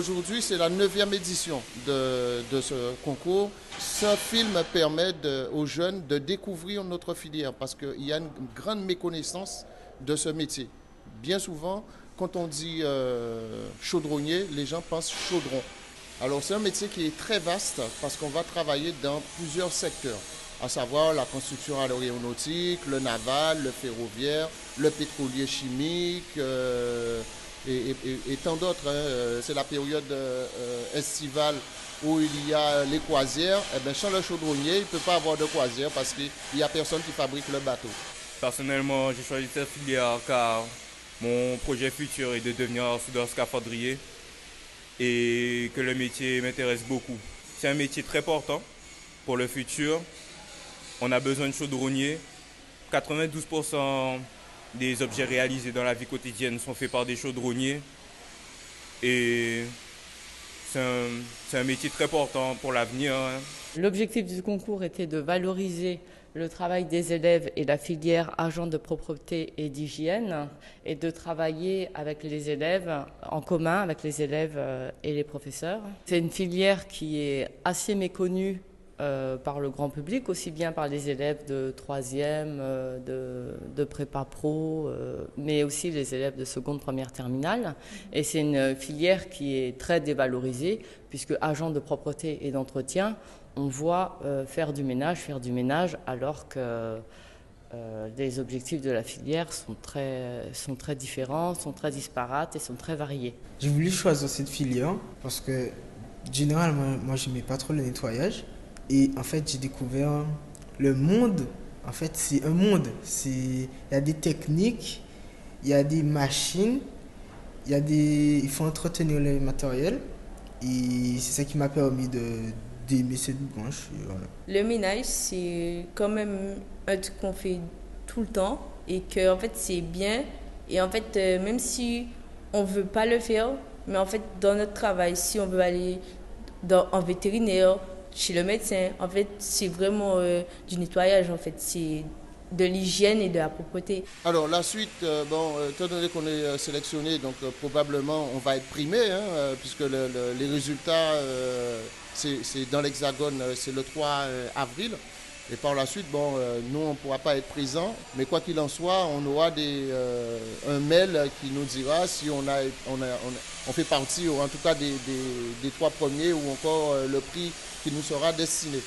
Aujourd'hui, c'est la 9e édition de ce concours. Ce film permet aux jeunes de découvrir notre filière parce qu'il y a une grande méconnaissance de ce métier. Bien souvent, quand on dit chaudronnier, les gens pensent chaudron. Alors c'est un métier qui est très vaste parce qu'on va travailler dans plusieurs secteurs, à savoir la construction aéronautique, le naval, le ferroviaire, le pétrolier chimique et tant d'autres. C'est la période estivale où il y a les croisières. Eh bien, sans le chaudronnier, il ne peut pas avoir de croisière parce qu'il n'y a personne qui fabrique le bateau. Personnellement, j'ai choisi cette filière car mon projet futur est de devenir soudeur scaphandrier et que le métier m'intéresse beaucoup. C'est un métier très portant pour le futur. On a besoin de chaudronniers. 92% des objets réalisés dans la vie quotidienne sont faits par des chaudronniers. Et c'est un métier très portant pour l'avenir. L'objectif du concours était de valoriser le travail des élèves et la filière agents de propreté et d'hygiène et de travailler avec les élèves, en commun avec les élèves et les professeurs. C'est une filière qui est assez méconnue par le grand public, aussi bien par les élèves de 3e, de prépa pro, mais aussi les élèves de seconde, première, terminale. Et c'est une filière qui est très dévalorisée, puisque agent de propreté et d'entretien, on voit faire du ménage, alors que les objectifs de la filière sont très différents, sont très disparates et sont très variés. J'ai voulu choisir cette filière parce que, généralement, moi, je n'aimais pas trop le nettoyage. Et en fait, j'ai découvert le monde. En fait, c'est un monde. Il y a des techniques, il y a des machines, il faut entretenir le matériel. Et c'est ça qui m'a permis d'aimer cette branche. Voilà. Le ménage, c'est quand même un truc qu'on fait tout le temps et que en fait, c'est bien. Et en fait, même si on ne veut pas le faire, mais en fait, dans notre travail, si on veut aller en vétérinaire, chez le médecin, en fait, c'est vraiment du nettoyage, en fait, c'est de l'hygiène et de la propreté. Alors la suite, étant donné qu'on est sélectionné, donc probablement on va être primé, puisque les résultats, c'est dans l'Hexagone, c'est le 3 avril. Et par la suite, nous, on ne pourra pas être présents, mais quoi qu'il en soit, on aura un mail qui nous dira si on fait partie, ou en tout cas des 3 premiers, ou encore le prix qui nous sera destiné.